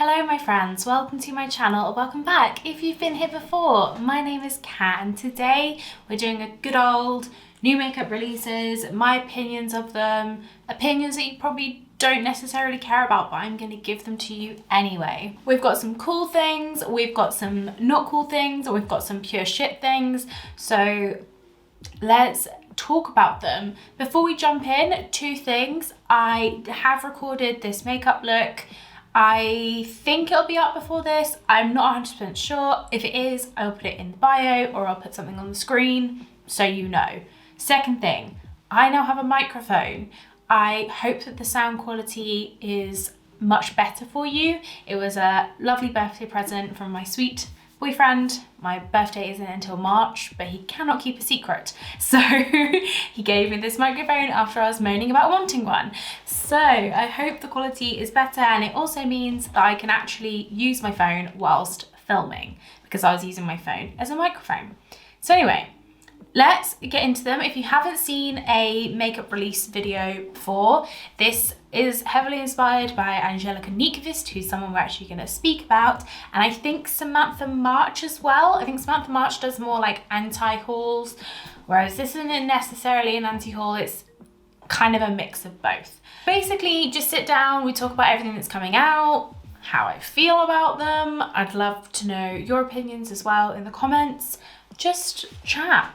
Hello my friends, welcome to my channel, or welcome back if you've been here before. My name is Kat and today we're doing a good old new makeup releases, my opinions of them, opinions that you probably don't necessarily care about, but I'm going to give them to you anyway. We've got some cool things, we've got some not cool things, and we've got some pure shit things, so let's talk about them. Before we jump in, two things. I have recorded this makeup look. I think it'll be up before this. I'm not 100% sure. If it is, I'll put it in the bio or I'll put something on the screen so you know. Second thing, I now have a microphone. I hope that the sound quality is much better for you. It was a lovely birthday present from my sweet boyfriend. My birthday isn't until March, but he cannot keep a secret. So he gave me this microphone after I was moaning about wanting one. So I hope the quality is better, and it also means that I can actually use my phone whilst filming because I was using my phone as a microphone. So anyway, let's get into them. If you haven't seen a makeup release video before, this is heavily inspired by Angelica Nyqvist, who's someone we're actually going to speak about, and I think Samantha March as well. I think Samantha March does more like anti-hauls, whereas this isn't necessarily an anti-haul, it's kind of a mix of both. Basically, just sit down, we talk about everything that's coming out, how I feel about them. I'd love to know your opinions as well in the comments. Just chat.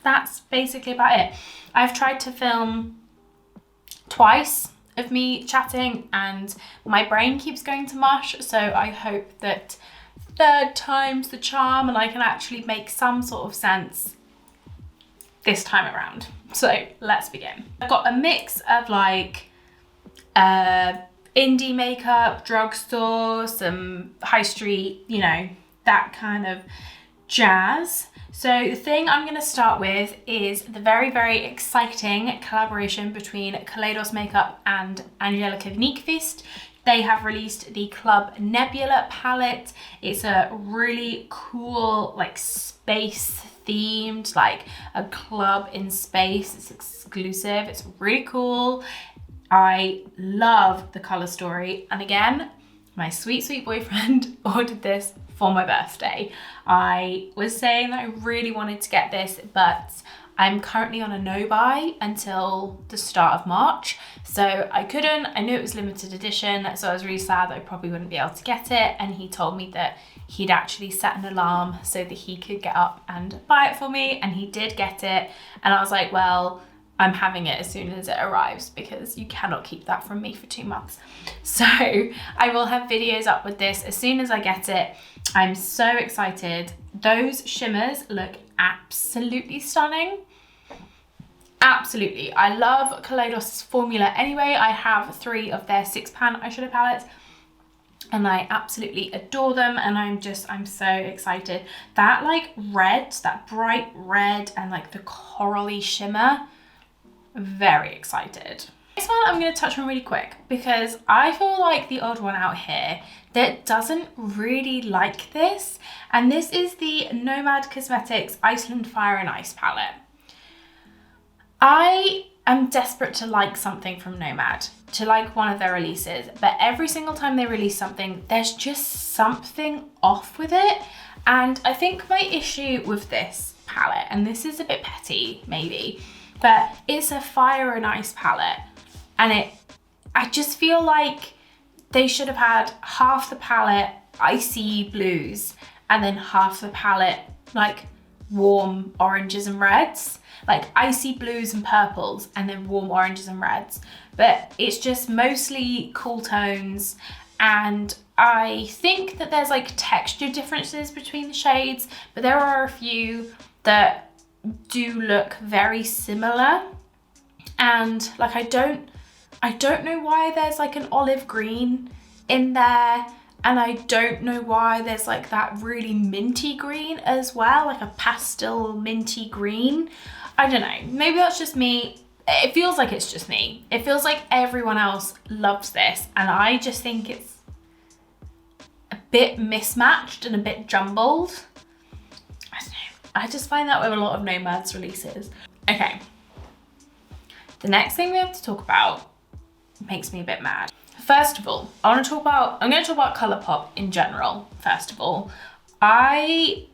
That's basically about it. I've tried to film twice of me chatting and my brain keeps going to mush, so I hope that third time's the charm and I can actually make some sort of sense this time around. So let's begin. I've got a mix of like indie makeup, drugstore, some high street, you know, that kind of jazz. So the thing I'm going to start with is the very, very exciting collaboration between Kaleidos Makeup and Angelica Nyqvist. They have released the Club Nebula palette. It's a really cool, like space themed, like a club in space. It's exclusive. It's really cool. I love the color story. And again, my sweet, sweet boyfriend ordered this for my birthday. I was saying that I really wanted to get this, but I'm currently on a no-buy until the start of March, so I couldn't. I knew it was limited edition, so I was really sad that I probably wouldn't be able to get it, and he told me that he'd actually set an alarm so that he could get up and buy it for me, and he did get it, and I was like, well, I'm having it as soon as it arrives because you cannot keep that from me for 2 months. So I will have videos up with this as soon as I get it. I'm so excited. Those shimmers look absolutely stunning. Absolutely. I love Kaleidos' formula anyway. I have 3 of their 6-pan eyeshadow palettes and I absolutely adore them, and I'm so excited. That like red, that bright red and like the corally shimmer, very excited. This one I'm going to touch on really quick because I feel like the odd one out here that doesn't really like this, and this is the Nomad Cosmetics Iceland Fire and Ice palette. I am desperate to like something from Nomad, to like one of their releases, but every single time they release something, there's just something off with it. And I think my issue with this palette, and this is a bit petty maybe, but it's a fire and ice palette, and I just feel like they should have had half the palette icy blues and then half the palette like warm oranges and reds, like icy blues and purples and then warm oranges and reds. But it's just mostly cool tones, and I think that there's like texture differences between the shades, but there are a few that do look very similar, and like I don't know why there's like an olive green in there, and I don't know why there's like that really minty green as well, like a pastel minty green. I don't know, maybe that's just me. It feels like it's just me. It feels like everyone else loves this, and I just think it's a bit mismatched and a bit jumbled. I just find that with a lot of Nomad's releases. Okay, the next thing we have to talk about makes me a bit mad. First of all, I'm going to talk about colourpop in general. First of all, I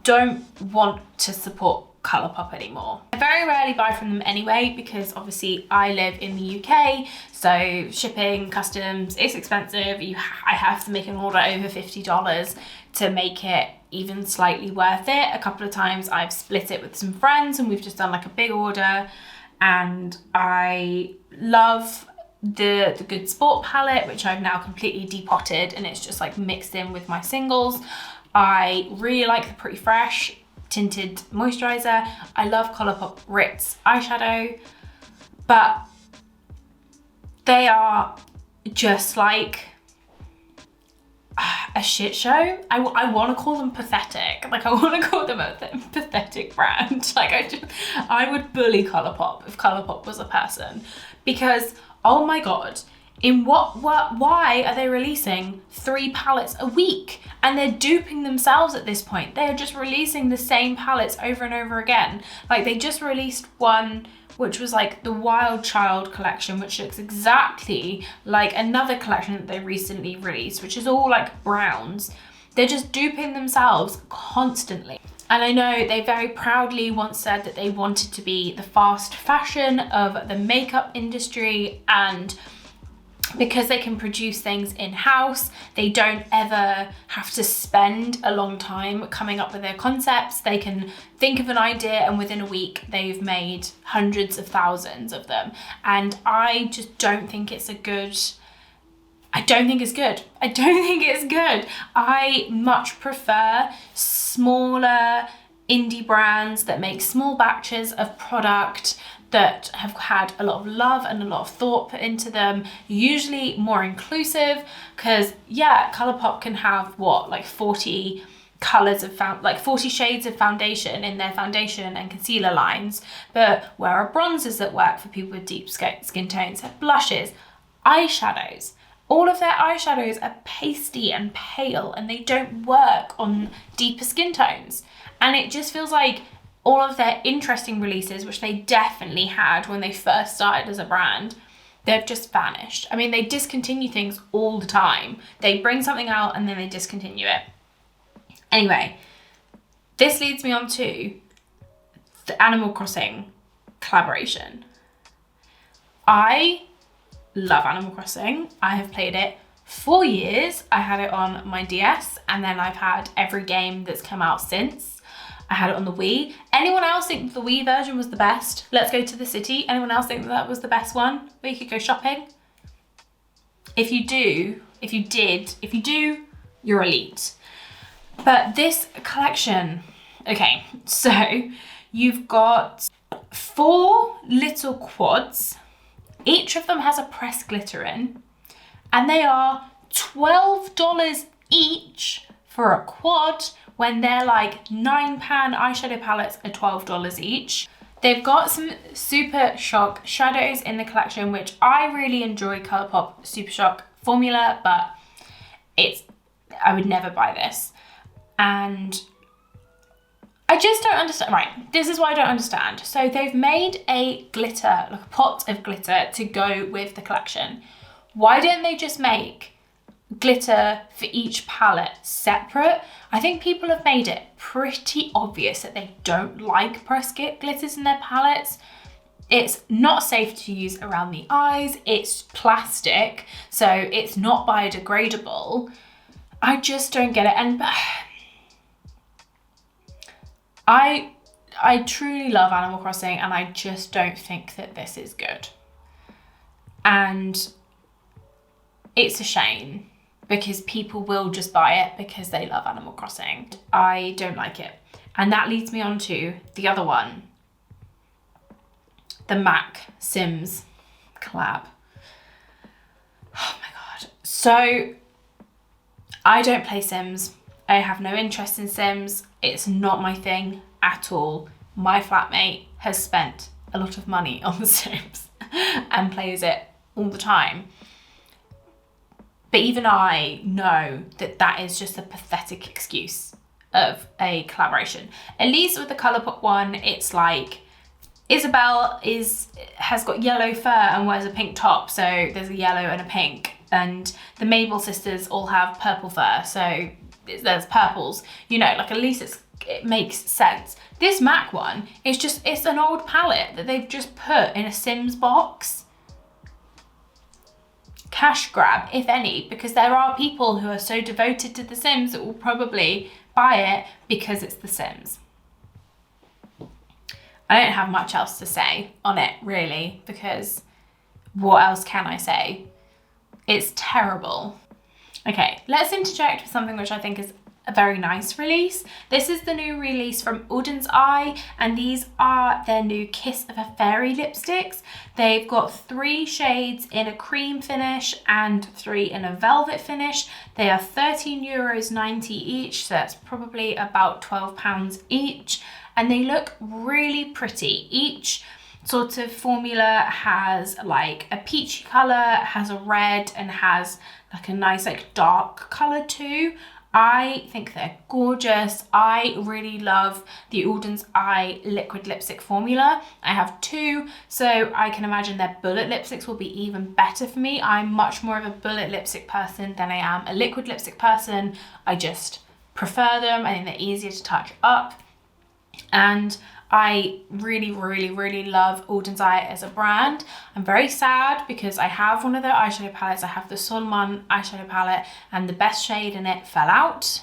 don't want to support colourpop anymore. I very rarely buy from them anyway, because obviously I live in the UK, so shipping, customs, it's expensive. I have to make an order over $50 to make it even slightly worth it. A couple of times I've split it with some friends and we've just done like a big order, and I love the Good Sport palette, which I've now completely depotted, and it's just like mixed in with my singles. I really like the Pretty Fresh tinted moisturizer. I love Colourpop Ritz eyeshadow, but they are just like a shit show. I want to call them pathetic. Like, I want to call them a pathetic brand. Like, I would bully Colourpop if Colourpop was a person, because oh my god, why are they releasing 3 palettes a week? And they're duping themselves at this point. They're just releasing the same palettes over and over again. Like, they just released one which was like the Wild Child collection, which looks exactly like another collection that they recently released, which is all like browns. They're just duping themselves constantly. And I know they very proudly once said that they wanted to be the fast fashion of the makeup industry, and because they can produce things in-house, they don't ever have to spend a long time coming up with their concepts. They can think of an idea and within a week they've made hundreds of thousands of them. And I just don't think it's good. I don't think it's good. I much prefer smaller indie brands that make small batches of product that have had a lot of love and a lot of thought put into them, usually more inclusive, because yeah, Colourpop can have what, like 40 colors of 40 shades of foundation in their foundation and concealer lines, but where are bronzers that work for people with deep skin tones, blushes, eyeshadows? All of their eyeshadows are pasty and pale, and they don't work on deeper skin tones. And it just feels like all of their interesting releases, which they definitely had when they first started as a brand, they've just vanished. I mean, they discontinue things all the time. They bring something out and then they discontinue it. Anyway, this leads me on to the Animal Crossing collaboration. I love Animal Crossing. I have played it for years. I had it on my DS, and then I've had every game that's come out since. I had it on the Wii. Anyone else think the Wii version was the best? Let's Go to the City. Anyone else think that was the best one where you could go shopping? If you do, you're elite. But this collection, okay, so you've got 4 little quads. Each of them has a pressed glitter in, and they are $12 each for a quad, when they're like £9 eyeshadow palettes are $12 each. They've got some Super Shock shadows in the collection, which I really enjoy Colourpop Super Shock formula, but I would never buy this. And I just don't understand. Right, this is what I don't understand. So they've made a glitter, like a pot of glitter to go with the collection. Why didn't they just make glitter for each palette separate? I think people have made it pretty obvious that they don't like pressed glitters in their palettes. It's not safe to use around the eyes. It's plastic, so it's not biodegradable. I just don't get it. And I truly love Animal Crossing, and I just don't think that this is good. And it's a shame, because people will just buy it because they love Animal Crossing. I don't like it. And that leads me on to the other one, the Mac Sims collab. Oh my god. So I don't play Sims. I have no interest in Sims. It's not my thing at all. My flatmate has spent a lot of money on The Sims and plays it all the time. But even I know that that is just a pathetic excuse of a collaboration. At least with the Colourpop one, it's like Isabelle has got yellow fur and wears a pink top, so there's a yellow and a pink and the Mabel sisters all have purple fur, so there's purples, you know, like at least it makes sense. This MAC one is just, it's an old palette that they've just put in a Sims box. Cash grab, if any, because there are people who are so devoted to The Sims that will probably buy it because it's The Sims. I don't have much else to say on it, really, because what else can I say? It's terrible. Okay, let's interject with something which I think is a very nice release. This is the new release from Odins, and these are their new Kiss of a Fairy lipsticks. They've got 3 shades in a cream finish and 3 in a velvet finish. They are €13.90 each, so that's probably about £12 each, and they look really pretty. Each sort of formula has like a peachy colour, has a red, and has like a nice like dark colour too. I think they're gorgeous. I really love the Odins liquid lipstick formula. I have 2, so I can imagine their bullet lipsticks will be even better for me. I'm much more of a bullet lipstick person than I am a liquid lipstick person. I just prefer them. I think they're easier to touch up. And I really, really, really love Odins as a brand. I'm very sad because I have one of their eyeshadow palettes. I have the Solman eyeshadow palette, and the best shade in it fell out.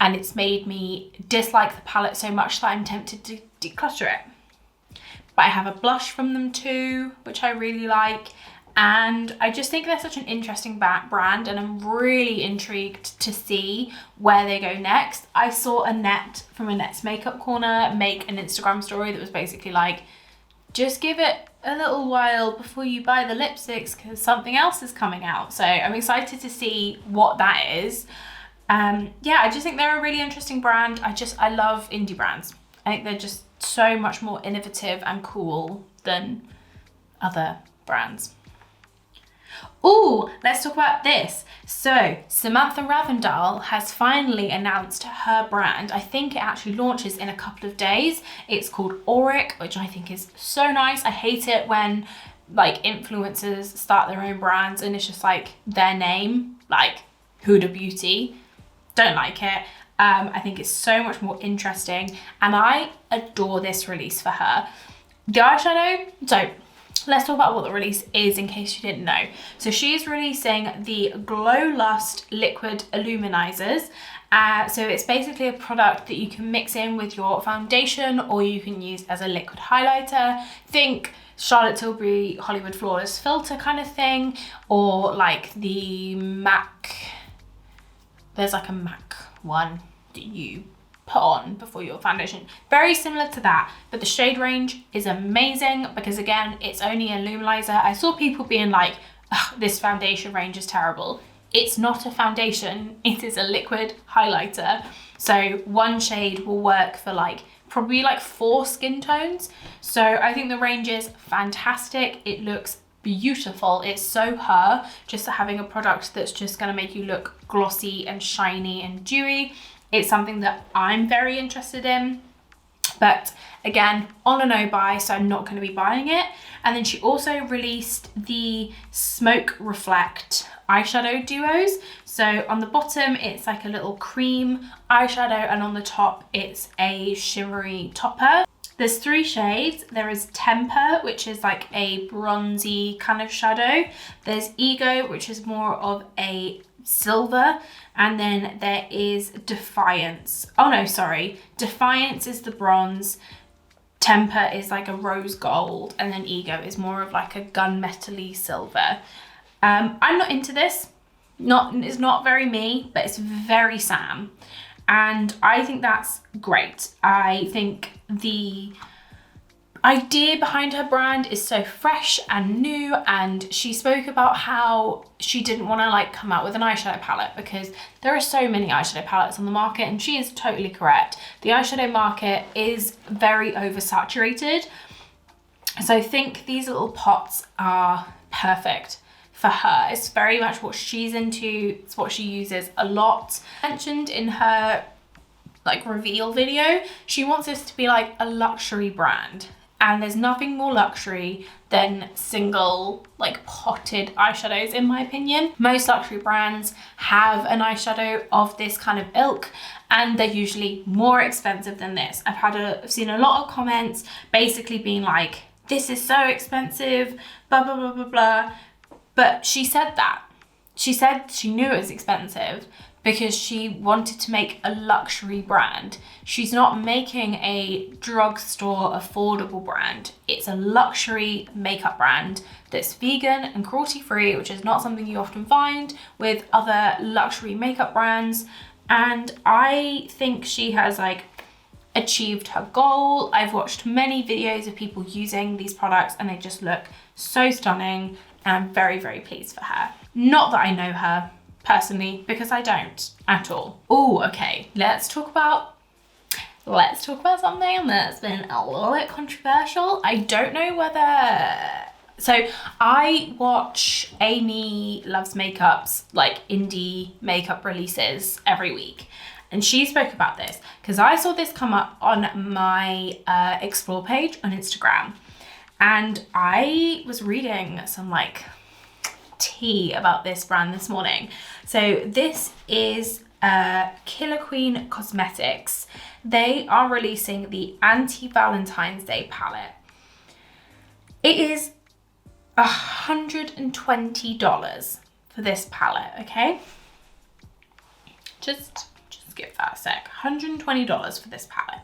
And it's made me dislike the palette so much that I'm tempted to declutter it. But I have a blush from them too, which I really like. And I just think they're such an interesting brand, and I'm really intrigued to see where they go next. I saw Annette from Annette's Makeup Corner make an Instagram story that was basically like, just give it a little while before you buy the lipsticks because something else is coming out. So I'm excited to see what that is. Yeah, I just think they're a really interesting brand. I love indie brands. I think they're just so much more innovative and cool than other brands. Oh, let's talk about this. So Samantha Ravndal has finally announced her brand. I think it actually launches in a couple of days. It's called Auric, which I think is so nice. I hate it when like influencers start their own brands and it's just like their name, like Huda Beauty. Don't like it. I think it's so much more interesting, and I adore this release for her. The eyeshadow, so let's talk about what the release is in case you didn't know. So she's releasing the Glow Lust Liquid Illuminizers. So it's basically a product that you can mix in with your foundation, or you can use as a liquid highlighter. Think Charlotte Tilbury Hollywood Flawless Filter kind of thing, or like the MAC, there's like a MAC one that you put on before your foundation. Very similar to that, but the shade range is amazing because again, it's only a luminizer. I saw people being like, this foundation range is terrible. It's not a foundation, it is a liquid highlighter. So one shade will work for like probably like 4 skin tones. So I think the range is fantastic. It looks beautiful. It's so her, just having a product that's just going to make you look glossy and shiny and dewy. It's something that I'm very interested in, but again, on a no buy, so I'm not going to be buying it. And then she also released the Smoke Reflect eyeshadow duos. So on the bottom, it's like a little cream eyeshadow, and on the top, it's a shimmery topper. There's 3 shades. There is Temper, which is like a bronzy kind of shadow. There's Ego, which is more of a silver, and then there is Defiance. Oh no, sorry. Defiance is the bronze, Temper is like a rose gold, and then Ego is more of like a gunmetal-y silver. I'm not into this. It's not very me, but it's very Sam. And I think that's great. I think the idea behind her brand is so fresh and new, and she spoke about how she didn't want to like come out with an eyeshadow palette because there are so many eyeshadow palettes on the market, and she is totally correct. The eyeshadow market is very oversaturated, so I think these little pots are perfect for her. It's very much what she's into. It's what she uses a lot. Mentioned in her like reveal video, she wants this to be like a luxury brand. And there's nothing more luxury than single, like, potted eyeshadows, in my opinion. Most luxury brands have an eyeshadow of this kind of ilk, and they're usually more expensive than this. I've seen a lot of comments basically being like, this is so expensive, blah, blah, blah, blah, blah. But she said that. She said she knew it was expensive because she wanted to make a luxury brand. She's not making a drugstore affordable brand. It's a luxury makeup brand that's vegan and cruelty-free, which is not something you often find with other luxury makeup brands. And I think she has like achieved her goal. I've watched many videos of people using these products and they just look so stunning, and I'm very, very pleased for her. Not that I know her personally, because I don't at all. Oh, okay, let's talk about something that's been a little bit controversial. I don't know whether... So I watch Amy Loves Makeup's like indie makeup releases every week. And she spoke about this because I saw this come up on my explore page on Instagram. And I was reading some like tea about this brand this morning. So this is Killer Queen Cosmetics. They are releasing the Anti-Valentine's Day palette. It is $120 for this palette, okay? Just give that a sec. $120 for this palette.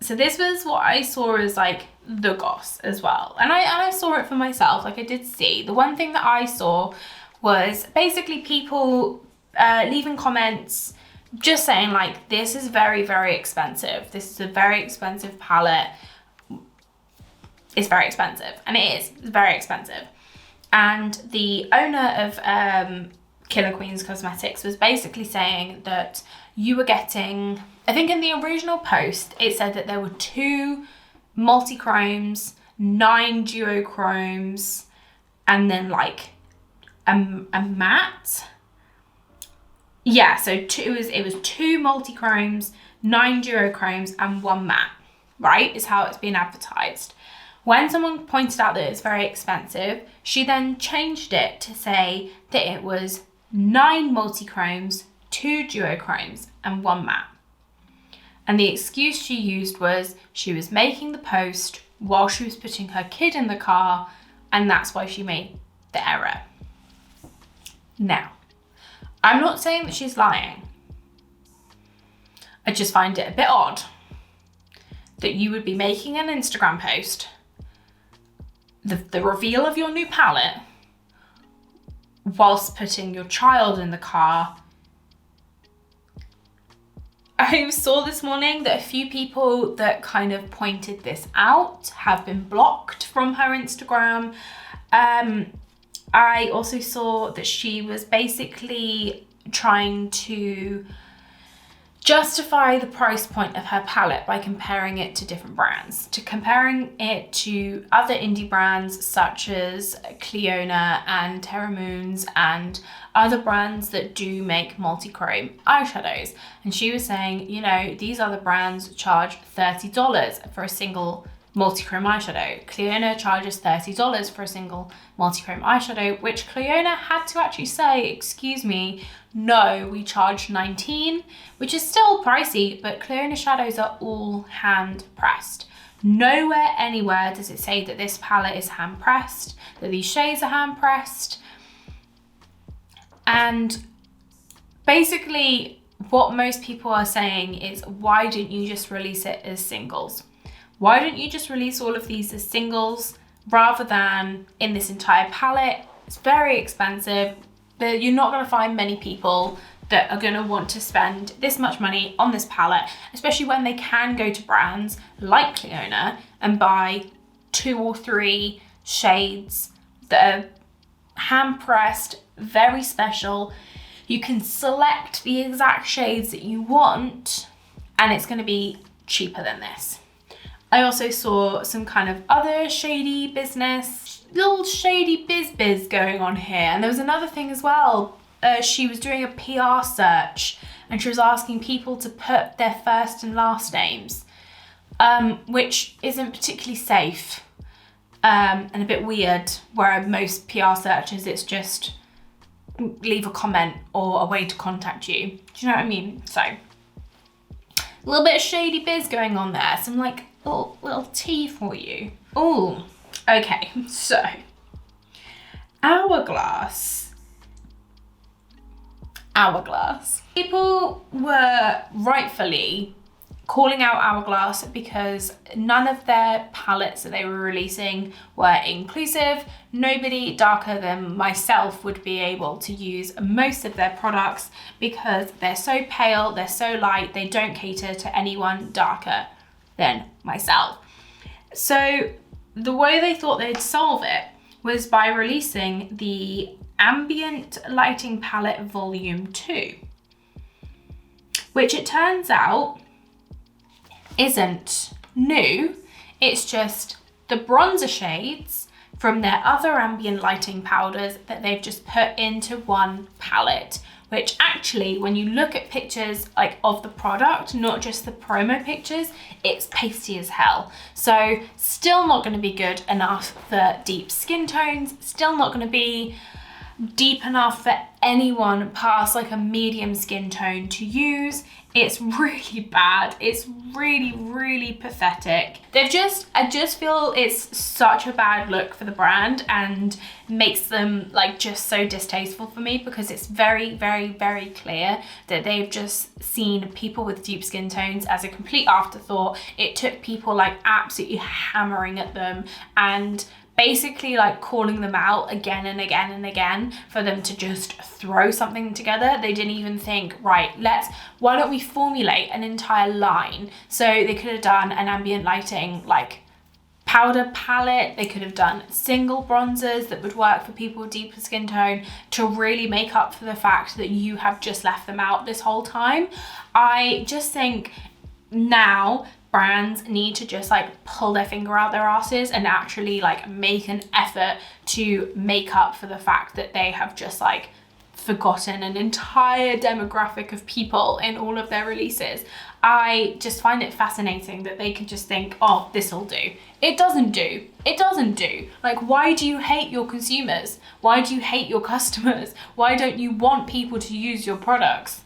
So this was what I saw as like the goss as well. And I saw it for myself, like I did see. The one thing that I saw was basically people leaving comments just saying like, this is very, very expensive. This is a very expensive palette. It's very expensive, and it is. It's very expensive. And the owner of Killer Queens Cosmetics was basically saying that you were getting, I think in the original post, it said that there were 2 multi-chromes, 9 duochromes, and then like a matte. Yeah, so it was 2 multi-chromes, 9 duochromes, and 1 matte, right? Is how it's been advertised. When someone pointed out that it's very expensive, she then changed it to say that it was 9 multi-chromes, 2 duochromes, and 1 matte. And the excuse she used was she was making the post while she was putting her kid in the car, and that's why she made the error. Now, I'm not saying that she's lying. I just find it a bit odd that you would be making an Instagram post, the reveal of your new palette, whilst putting your child in the car. I saw this morning that a few people that kind of pointed this out have been blocked from her Instagram. I also saw that she was basically trying to justify the price point of her palette by comparing it to different brands, comparing it to other indie brands such as Cleona and Terra Moons and other brands that do make multi-chrome eyeshadows. And she was saying, you know, these other brands charge $30 for a single multi-chrome eyeshadow. Cleona charges $30 for a single multi-chrome eyeshadow, which Cleona had to actually say, excuse me, no, we charge $19, which is still pricey, but Cleona shadows are all hand pressed. Nowhere anywhere does it say that this palette is hand pressed, that these shades are hand pressed. And basically what most people are saying is, why didn't you just release it as singles? Why don't you just release all of these as singles rather than in this entire palette? It's very expensive. You're not going to find many people that are going to want to spend this much money on this palette, especially when they can go to brands like Cleona and buy 2 or 3 shades that are hand pressed, very special. You can select the exact shades that you want and it's going to be cheaper than this. I also saw some kind of other shady business, little shady biz going on here. And there was another thing as well. She was doing a PR search and she was asking people to put their first and last names. which isn't particularly safe and a bit weird, where most PR searches, it's just leave a comment or a way to contact you. Do you know what I mean? So a little bit of shady biz going on there. Some like little tea for you. Oh, okay. So hourglass. People were rightfully calling out Hourglass because none of their palettes that they were releasing were inclusive. Nobody darker than myself would be able to use most of their products because they're so pale, they're so light, they don't cater to anyone darker than myself. So the way they thought they'd solve it was by releasing the Ambient Lighting Palette Volume 2, which it turns out isn't new. It's just the bronzer shades from their other ambient lighting powders that they've just put into one palette, which actually, when you look at pictures like of the product, not just the promo pictures, it's pasty as hell. So still not going to be good enough for deep skin tones, still not going to be deep enough for anyone past like a medium skin tone to use. It's really bad. It's really, really pathetic. I just feel it's such a bad look for the brand and makes them like just so distasteful for me, because it's very, very, very clear that they've just seen people with deep skin tones as a complete afterthought. It took people like absolutely hammering at them and basically like calling them out again and again and again for them to just throw something together. They didn't even think, right, why don't we formulate an entire line? So they could have done an ambient lighting like powder palette. They could have done single bronzers that would work for people with deeper skin tone to really make up for the fact that you have just left them out this whole time. I just think now brands need to just like pull their finger out their asses and actually like make an effort to make up for the fact that they have just like forgotten an entire demographic of people in all of their releases. I just find it fascinating that they can just think, oh, this'll do. It doesn't do. It doesn't do. Like, why do you hate your consumers? Why do you hate your customers? Why don't you want people to use your products?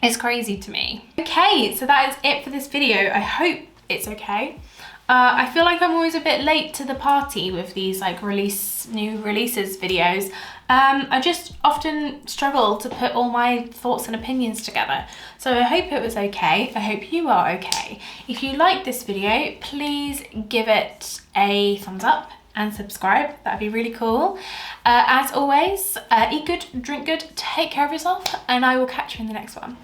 It's crazy to me. Okay, so that is it for this video. I hope it's okay. I feel like I'm always a bit late to the party with these like new releases videos. I just often struggle to put all my thoughts and opinions together. So I hope it was okay. I hope you are okay. If you like this video, please give it a thumbs up and subscribe. That'd be really cool. As always, eat good, drink good, take care of yourself, and I will catch you in the next one.